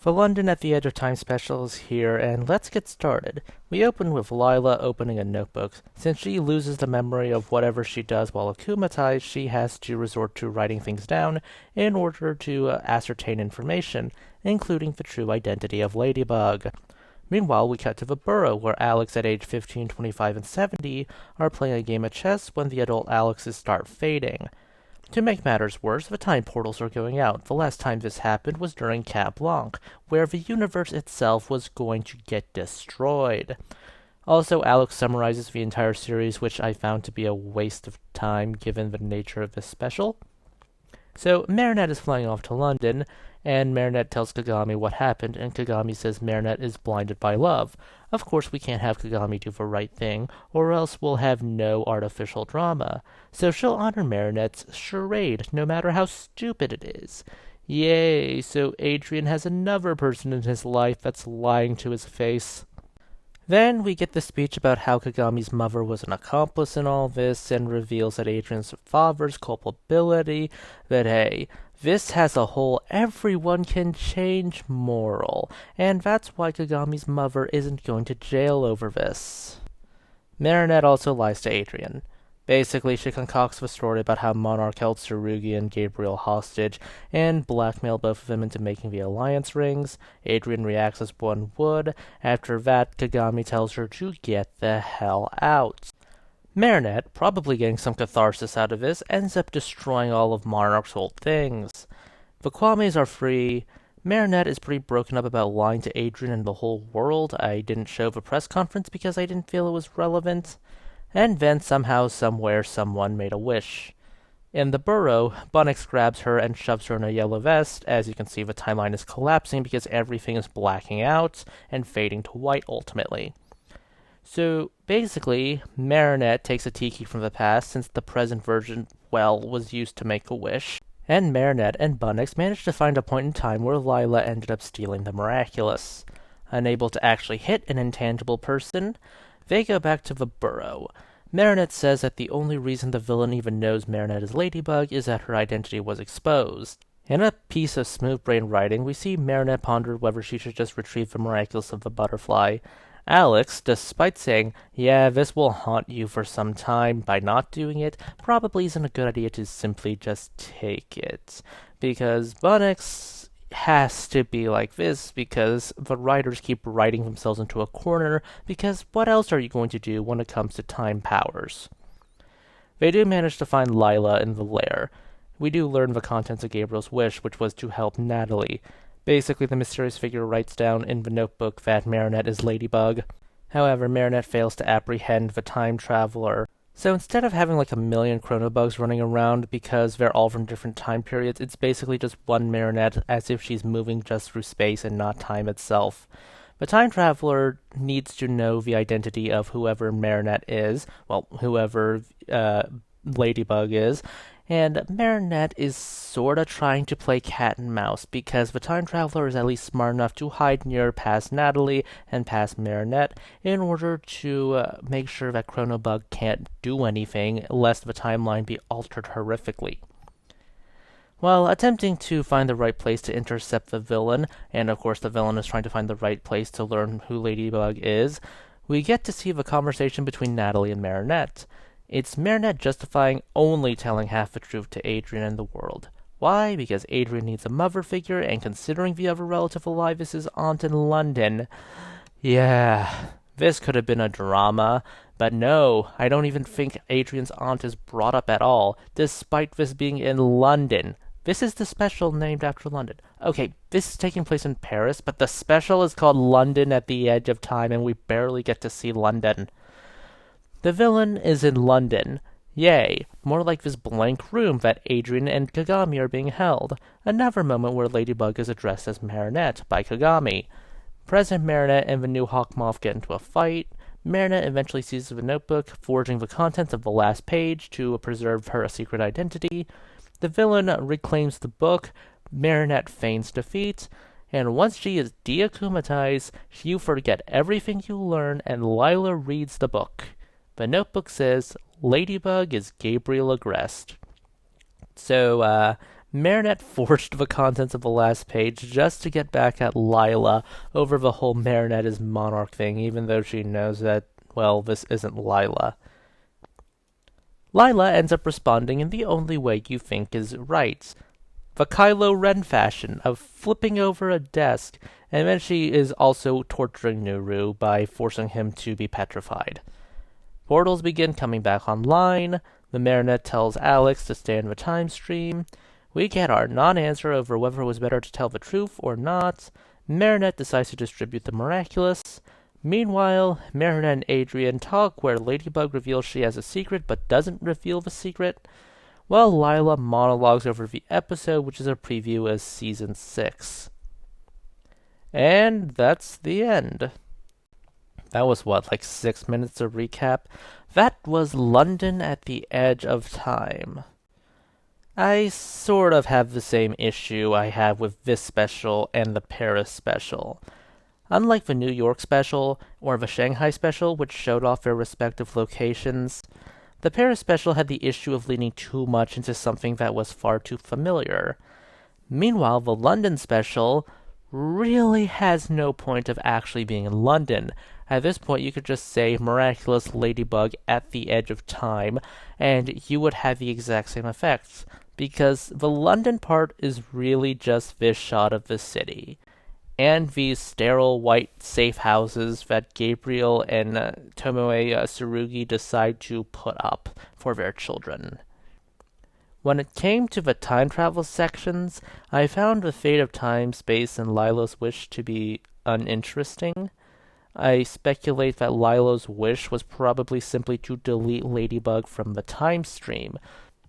The London at the Edge of Time special is here, and let's get started. We open with Lila opening a notebook. Since she loses the memory of whatever she does while akumatized, she has to resort to writing things down in order to ascertain information, including the true identity of Ladybug. Meanwhile, we cut to the burrow, where Alex at age 15, 25, and 70 are playing a game of chess when the adult Alexes start fading. To make matters worse, the time portals are going out. The last time this happened was during Cat Blanc, where the universe itself was going to get destroyed. Also, Alex summarizes the entire series, which I found to be a waste of time given the nature of this special. So, Marinette is flying off to London, and Marinette tells Kagami what happened, and Kagami says Marinette is blinded by love. Of course, we can't have Kagami do the right thing, or else we'll have no artificial drama. So she'll honor Marinette's charade, no matter how stupid it is. Yay, so Adrien has another person in his life that's lying to his face. Then we get the speech about how Kagami's mother was an accomplice in all this, and reveals that Adrian's father's culpability, that hey, this has a whole everyone can change moral, and that's why Kagami's mother isn't going to jail over this. Marinette also lies to Adrien. Basically, she concocts the story about how Monarch held Tsurugi and Gabriel hostage, and blackmailed both of them into making the alliance rings. Adrien reacts as one would. After that, Kagami tells her to get the hell out. Marinette, probably getting some catharsis out of this, ends up destroying all of Monarch's old things. The Kwames are free. Marinette is pretty broken up about lying to Adrien and the whole world. I didn't show the press conference because I didn't feel it was relevant. And then somehow, somewhere, someone made a wish. In the burrow, Bunnix grabs her and shoves her in a yellow vest. As you can see, the timeline is collapsing because everything is blacking out and fading to white ultimately. So, basically, Marinette takes a tiki from the past since the present version, was used to make a wish. And Marinette and Bunnix managed to find a point in time where Lila ended up stealing the Miraculous. Unable to actually hit an intangible person, they go back to the burrow. Marinette says that the only reason the villain even knows Marinette is Ladybug is that her identity was exposed. In a piece of smooth brain writing, we see Marinette ponder whether she should just retrieve the Miraculous of the butterfly. Alex, despite saying, yeah, this will haunt you for some time by not doing it, probably isn't a good idea to simply just take it. Because Bunnix has to be like this because the writers keep writing themselves into a corner, because what else are you going to do when it comes to time powers? They do manage to find Lila in the lair. We do learn the contents of Gabriel's wish, which was to help Natalie. Basically, the mysterious figure writes down in the notebook that Marinette is Ladybug. However, Marinette fails to apprehend the time traveler. So instead of having like a million chronobugs running around because they're all from different time periods, it's basically just one Marinette as if she's moving just through space and not time itself. The time traveler needs to know the identity of whoever Marinette is, whoever Ladybug is, and Marinette is sorta trying to play cat and mouse because the time traveler is at least smart enough to hide near past Natalie and past Marinette in order to make sure that Chronobug can't do anything lest the timeline be altered horrifically. While attempting to find the right place to intercept the villain, and of course the villain is trying to find the right place to learn who Ladybug is, we get to see the conversation between Natalie and Marinette. It's Marinette justifying only telling half the truth to Adrien and the world. Why? Because Adrien needs a mother figure, and considering the other relative alive is his aunt in London. Yeah, this could have been a drama, but no, I don't even think Adrien's aunt is brought up at all, despite this being in London. This is the special named after London. Okay, this is taking place in Paris, but the special is called London at the Edge of Time, and we barely get to see London. The villain is in London. Yay, more like this blank room that Adrien and Kagami are being held. Another moment where Ladybug is addressed as Marinette by Kagami. President Marinette and the new Hawk Moth get into a fight. Marinette eventually seizes the notebook, forging the contents of the last page to preserve her secret identity. The villain reclaims the book. Marinette feigns defeat. And once she is deakumatized, you forget everything you learn, and Lila reads the book. The notebook says, Ladybug is Gabriel Agreste. So, Marinette forged the contents of the last page just to get back at Lila over the whole Marinette is monarch thing, even though she knows that, well, this isn't Lila. Lila ends up responding in the only way you think is right. The Kylo Ren fashion of flipping over a desk, and then she is also torturing Nuru by forcing him to be petrified. Portals begin coming back online. The Marinette tells Alex to stay in the time stream. We get our non-answer over whether it was better to tell the truth or not. Marinette decides to distribute the Miraculous. Meanwhile, Marinette and Adrian talk where Ladybug reveals she has a secret but doesn't reveal the secret, while Lila monologues over the episode, which is a preview of Season 6. And that's the end. That was like 6 minutes of recap? That was London at the Edge of Time. I sort of have the same issue I have with this special and the Paris special. Unlike the New York special or the Shanghai special, which showed off their respective locations, the Paris special had the issue of leaning too much into something that was far too familiar. Meanwhile, the London special really has no point of actually being in London. At this point, you could just say Miraculous Ladybug at the Edge of Time, and you would have the exact same effects, because the London part is really just this shot of the city, and these sterile white safe houses that Gabriel and Tomoe Tsurugi decide to put up for their children. When it came to the time travel sections, I found the fate of time, space, and Lila's wish to be uninteresting. I speculate that Lila's wish was probably simply to delete Ladybug from the time stream,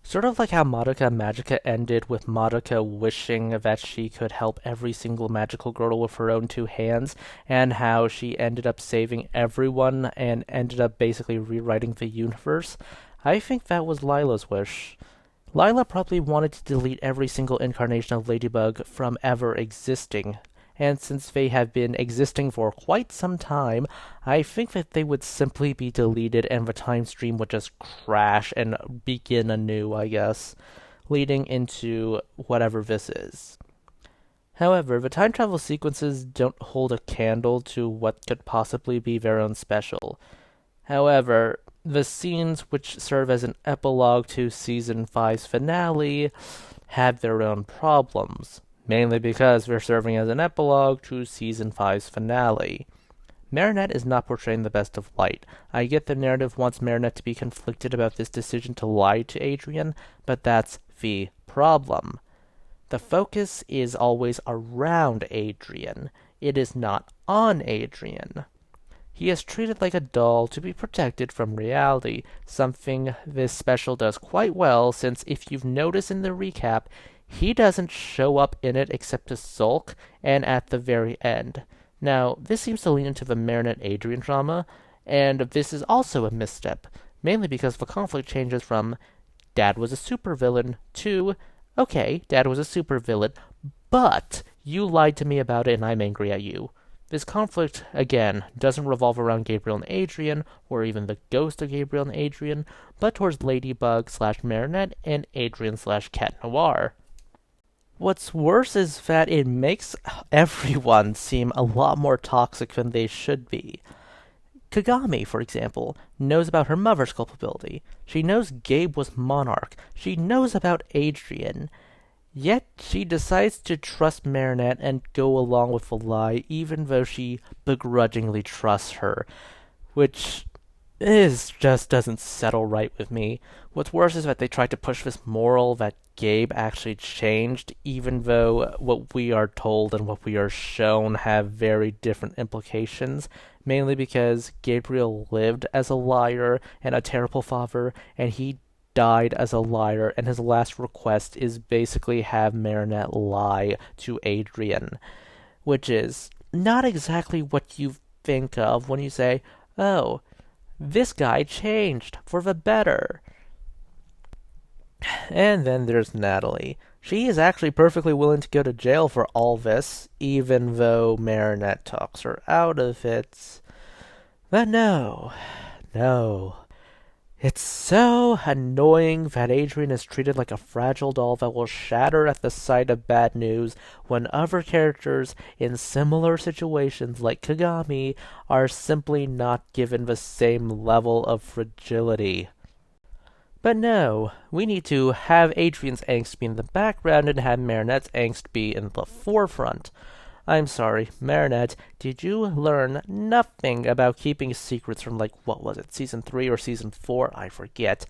sort of like how Madoka Magica ended with Madoka wishing that she could help every single magical girl with her own two hands, and how she ended up saving everyone and ended up basically rewriting the universe. I think that was Lila's wish. Lila probably wanted to delete every single incarnation of Ladybug from ever existing, and since they have been existing for quite some time, I think that they would simply be deleted and the time stream would just crash and begin anew, I guess, leading into whatever this is. However, the time travel sequences don't hold a candle to what could possibly be their own special. However, the scenes which serve as an epilogue to Season 5's finale have their own problems, mainly because they're serving as an epilogue to Season 5's finale. Marinette is not portraying the best of light. I get the narrative wants Marinette to be conflicted about this decision to lie to Adrian, but that's the problem. The focus is always around Adrian. It is not on Adrian. He is treated like a doll to be protected from reality, something this special does quite well, since if you've noticed in the recap, he doesn't show up in it except to sulk and at the very end. Now, this seems to lean into the Marinette-Adrian drama, and this is also a misstep, mainly because the conflict changes from Dad was a supervillain to, okay, Dad was a supervillain, but you lied to me about it and I'm angry at you. This conflict, again, doesn't revolve around Gabriel and Adrian, or even the ghost of Gabriel and Adrian, but towards Ladybug/Marinette and Adrian/Cat Noir. What's worse is that it makes everyone seem a lot more toxic than they should be. Kagami, for example, knows about her mother's culpability. She knows Gabe was monarch. She knows about Adrian. Yet she decides to trust Marinette and go along with the lie, even though she begrudgingly trusts her, which just doesn't settle right with me. What's worse is that they tried to push this moral that Gabe actually changed, even though what we are told and what we are shown have very different implications, mainly because Gabriel lived as a liar and a terrible father, and he died as a liar, and his last request is basically have Marinette lie to Adrian, which is not exactly what you think of when you say, oh, this guy changed for the better. And then there's Natalie. She is actually perfectly willing to go to jail for all this, even though Marinette talks her out of it. But no. It's so annoying that Adrian is treated like a fragile doll that will shatter at the sight of bad news when other characters in similar situations like Kagami are simply not given the same level of fragility. But no, we need to have Adrian's angst be in the background and have Marinette's angst be in the forefront. I'm sorry, Marinette, did you learn nothing about keeping secrets from, what was it, season 3 or season 4? I forget.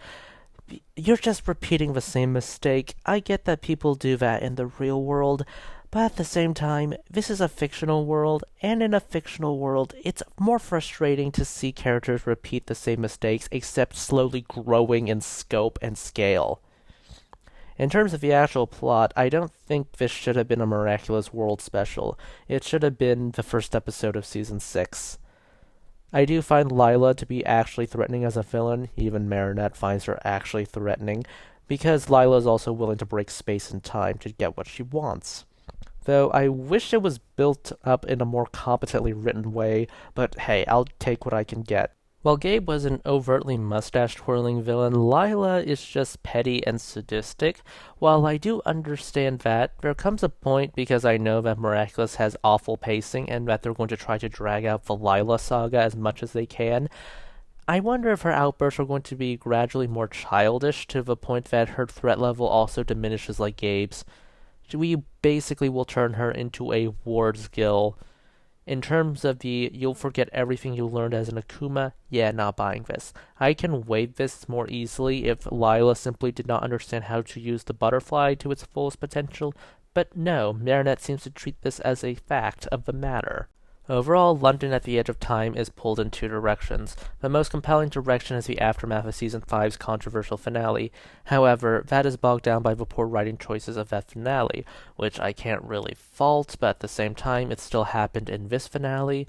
You're just repeating the same mistake. I get that people do that in the real world, but at the same time, this is a fictional world, and in a fictional world, it's more frustrating to see characters repeat the same mistakes, except slowly growing in scope and scale. In terms of the actual plot, I don't think this should have been a Miraculous World special. It should have been the first episode of Season 6. I do find Lila to be actually threatening as a villain. Even Marinette finds her actually threatening, because Lila is also willing to break space and time to get what she wants. Though I wish it was built up in a more competently written way, but hey, I'll take what I can get. While Gabe was an overtly mustache-twirling villain, Lila is just petty and sadistic. While I do understand that, there comes a point, because I know that Miraculous has awful pacing and that they're going to try to drag out the Lila saga as much as they can. I wonder if her outbursts are going to be gradually more childish to the point that her threat level also diminishes like Gabe's. We basically will turn her into a Ward's Gill. In terms of the you'll forget everything you learned as an Akuma, yeah, not buying this. I can waive this more easily if Lila simply did not understand how to use the butterfly to its fullest potential, but no, Marinette seems to treat this as a fact of the matter. Overall, London at the Edge of Time is pulled in two directions. The most compelling direction is the aftermath of Season 5's controversial finale. However, that is bogged down by the poor writing choices of that finale, which I can't really fault, but at the same time, it still happened in this finale,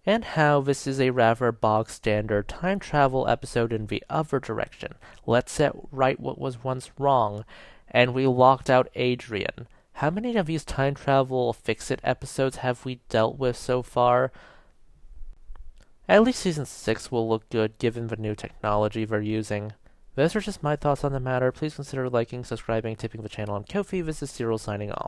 and how this is a rather bog-standard time travel episode in the other direction. Let's set right what was once wrong, and we locked out Adrian. How many of these time travel fix-it episodes have we dealt with so far? At least Season 6 will look good given the new technology they're using. Those are just my thoughts on the matter. Please consider liking, subscribing, tipping the channel on Ko-fi. This is Cyril signing off.